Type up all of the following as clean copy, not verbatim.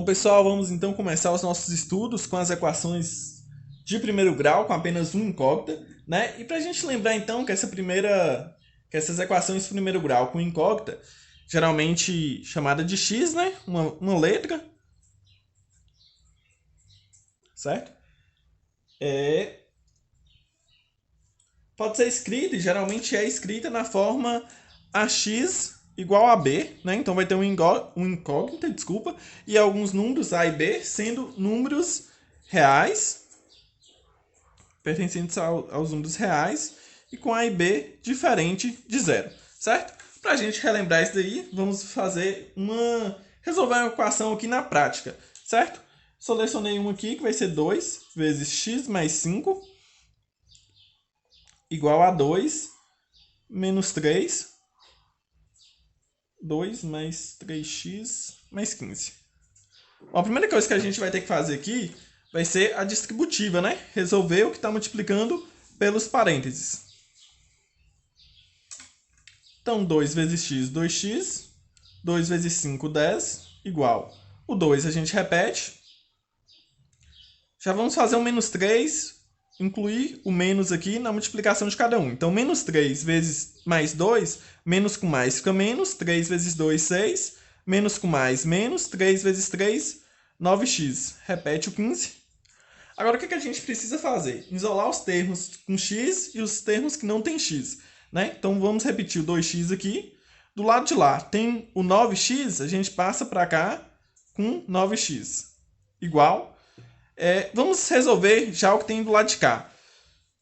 pessoal, vamos então começar os nossos estudos com as equações de primeiro grau, com apenas uma incógnita, né? E para a gente lembrar então que essas equações de primeiro grau com incógnita, geralmente chamada de x, né? Uma letra, certo? Pode ser escrita, e geralmente é escrita na forma ax igual a b, né? Então vai ter um incógnita, desculpa, e alguns números a e b sendo números reais, pertencentes aos números reais, e com a e b diferente de zero, certo? Para a gente relembrar isso daí, vamos resolver uma equação aqui na prática, certo? Selecionei uma aqui que vai ser 2 vezes x mais 5 igual a 2 menos 3, 2 mais 3x mais 15. Bom, a primeira coisa que a gente vai ter que fazer aqui vai ser a distributiva, né? Resolver o que está multiplicando pelos parênteses. Então, 2 vezes x, 2x. 2 vezes 5, 10, igual. O 2 a gente repete. Já vamos fazer um menos 3, incluir o menos aqui na multiplicação de cada um. Então, menos 3 vezes mais 2, menos com mais fica menos, 3 vezes 2, 6, menos com mais, menos, 3 vezes 3, 9x. Repete o 15. Agora, o que a gente precisa fazer? Isolar os termos com x e os termos que não tem x, né? Então, vamos repetir o 2x aqui. Do lado de lá tem o 9x, a gente passa para cá com 9x. Igual. Vamos resolver já o que tem do lado de cá.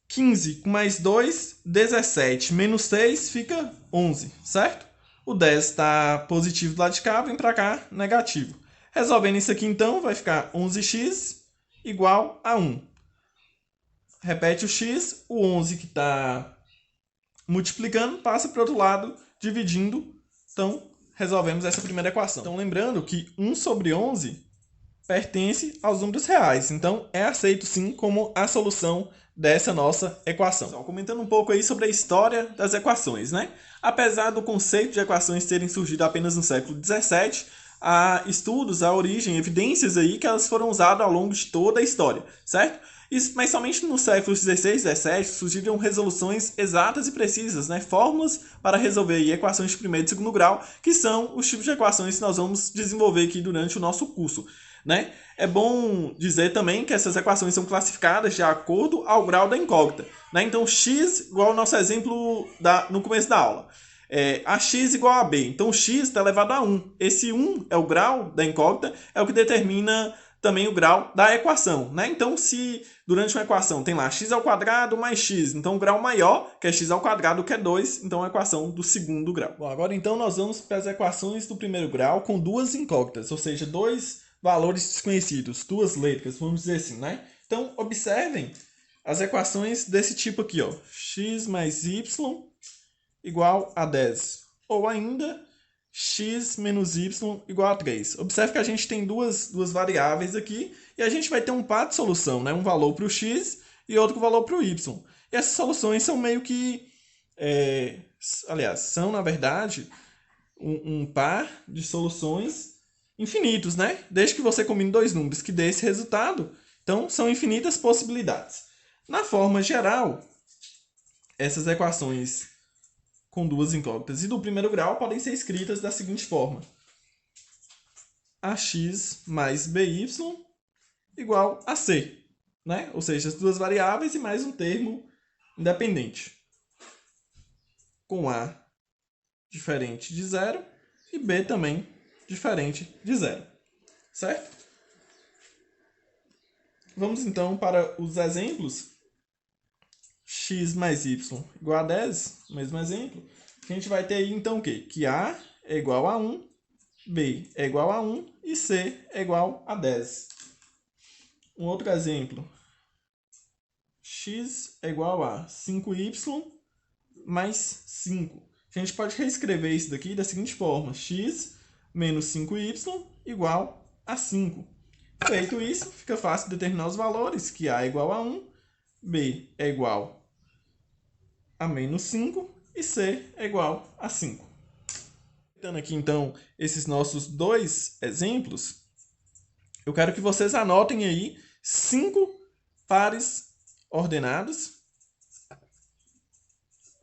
15 com mais 2, 17. Menos 6 fica 11, certo? O 10 está positivo do lado de cá, vem para cá, negativo. Resolvendo isso aqui, então, vai ficar 11x igual a 1. Repete o x, o 11 que está multiplicando passa para o outro lado, dividindo. Então, resolvemos essa primeira equação. Então, lembrando que 1 sobre 11 pertence aos números reais. Então, é aceito sim como a solução dessa nossa equação. Então, comentando um pouco aí sobre a história das equações, né? Apesar do conceito de equações terem surgido apenas no século XVII, há estudos, há origem, evidências aí que elas foram usadas ao longo de toda a história, certo? Mas somente no século XVI e XVII surgiram resoluções exatas e precisas, né? Fórmulas para resolver aí equações de primeiro e segundo grau, que são os tipos de equações que nós vamos desenvolver aqui durante o nosso curso. Né? É bom dizer também que essas equações são classificadas de acordo ao grau da incógnita. Né? Então, x igual ao nosso exemplo no começo da aula. Ax igual a b. Então, x está elevado a 1. Esse 1 é o grau da incógnita, é o que determina também o grau da equação. Né? Então, se durante uma equação tem lá x ao quadrado mais x, então o grau maior, que é x ao quadrado, que é 2, então a equação do segundo grau. Bom, agora então nós vamos para as equações do primeiro grau com duas incógnitas, ou seja, dois valores desconhecidos, duas letras, vamos dizer assim, né? Então, observem as equações desse tipo aqui, ó. X mais y igual a 10. Ou ainda, x menos y igual a 3. Observe que a gente tem duas variáveis aqui e a gente vai ter um par de solução, né? Um valor para o x e outro valor para o y. E essas soluções são meio que... são, na verdade, um par de soluções infinitos, né? Desde que você combine dois números que dê esse resultado, então são infinitas possibilidades. Na forma geral, essas equações com duas incógnitas e do primeiro grau podem ser escritas da seguinte forma: ax mais by igual a c, né? Ou seja, as duas variáveis e mais um termo independente, com a diferente de zero e b também diferente de zero, certo? Vamos então para os exemplos. X mais y igual a 10, mesmo exemplo. A gente vai ter aí então o quê? Que A é igual a 1, B é igual a 1 e C é igual a 10. Um outro exemplo. X é igual a 5y mais 5. A gente pode reescrever isso daqui da seguinte forma: x menos 5y igual a 5. Feito isso, fica fácil determinar os valores, que A é igual a 1, B é igual a menos 5 e C é igual a 5. Dando aqui, então, esses nossos dois exemplos, eu quero que vocês anotem aí 5 pares ordenados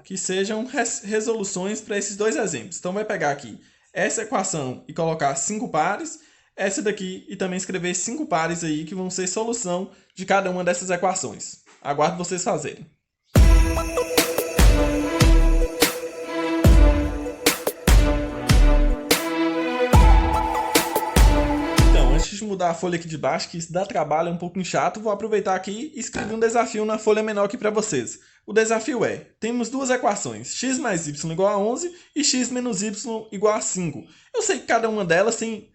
que sejam resoluções para esses dois exemplos. Então, vai pegar aqui essa equação e colocar 5 pares, essa daqui e também escrever 5 pares aí que vão ser solução de cada uma dessas equações. Aguardo vocês fazerem. Antes de mudar a folha aqui de baixo, que isso dá trabalho, é um pouquinho chato, vou aproveitar aqui e escrever um desafio na folha menor aqui para vocês. O desafio é, temos duas equações, x mais y igual a 11 e x menos y igual a 5. Eu sei que cada uma delas tem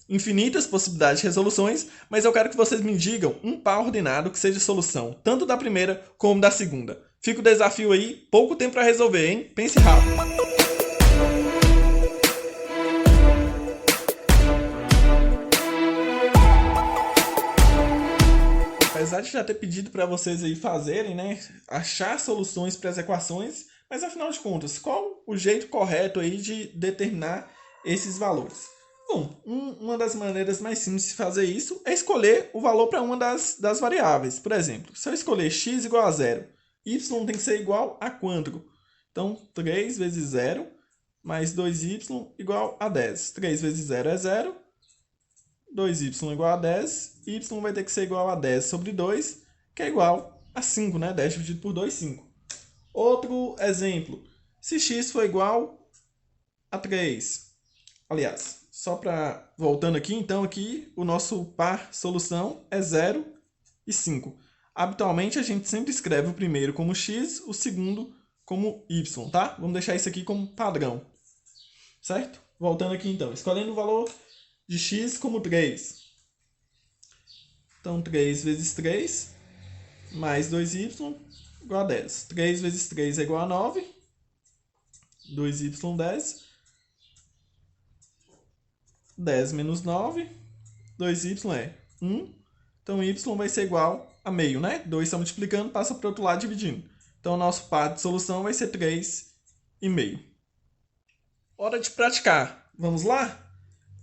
infinitas possibilidades de resoluções, mas eu quero que vocês me digam um par ordenado que seja solução, tanto da primeira como da segunda. Fica o desafio aí, pouco tempo para resolver, hein? Pense rápido. Apesar de já ter pedido para vocês aí fazerem, né, achar soluções para as equações, mas afinal de contas, qual o jeito correto aí de determinar esses valores? Bom, uma das maneiras mais simples de fazer isso é escolher o valor para uma das variáveis. Por exemplo, se eu escolher x igual a 0, y tem que ser igual a quanto? Então, 3 vezes 0 mais 2y igual a 10. 3 vezes 0 é 0. 2y igual a 10, y vai ter que ser igual a 10 sobre 2, que é igual a 5, né? 10 dividido por 2, 5. Outro exemplo, se x for igual a 3. Aliás, só para voltando aqui, então aqui o nosso par solução é 0 e 5. Habitualmente a gente sempre escreve o primeiro como x, o segundo como y, tá? Vamos deixar isso aqui como padrão, certo? Voltando aqui então, escolhendo o valor de x como 3. Então, 3 vezes 3 mais 2y igual a 10. 3 vezes 3 é igual a 9. 2y 10. 10 menos 9. 2y é 1. Então, y vai ser igual a meio, né? 2 está multiplicando, passa para o outro lado dividindo. Então, o nosso par de solução vai ser 3,5. Hora de praticar. Vamos lá?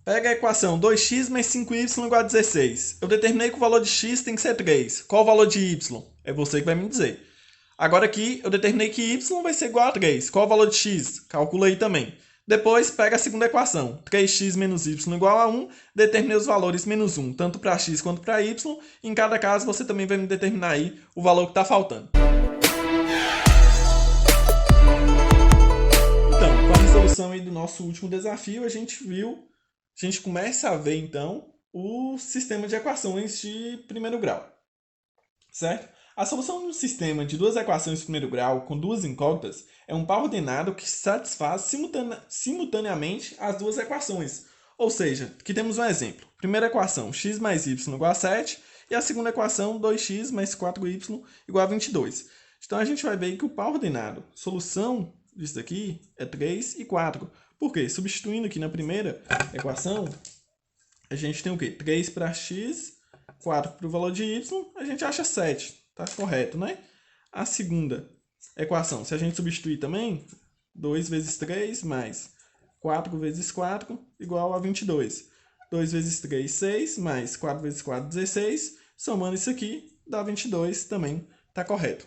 Pega a equação 2x mais 5y igual a 16. Eu determinei que o valor de x tem que ser 3. Qual o valor de y? É você que vai me dizer. Agora aqui, eu determinei que y vai ser igual a 3. Qual o valor de x? Calcula aí também. Depois, pega a segunda equação. 3x menos y igual a 1. Determinei os valores menos 1, tanto para x quanto para y. Em cada caso, você também vai me determinar aí o valor que está faltando. Então, com a resolução aí do nosso último desafio, a gente começa a ver, então, o sistema de equações de primeiro grau, certo? A solução de um sistema de duas equações de primeiro grau com duas incógnitas é um par ordenado que satisfaz simultaneamente as duas equações. Ou seja, aqui temos um exemplo. Primeira equação, x mais y igual a 7, e a segunda equação, 2x mais 4y igual a 22. Então, a gente vai ver que o par ordenado, solução disso daqui é 3 e 4. Por quê? Substituindo aqui na primeira equação, a gente tem o quê? 3 para x, 4 para o valor de y, a gente acha 7. Tá correto, né? A segunda equação, se a gente substituir também, 2 vezes 3 mais 4 vezes 4 igual a 22. 2 vezes 3, 6, mais 4 vezes 4, 16. Somando isso aqui, dá 22, também tá correto.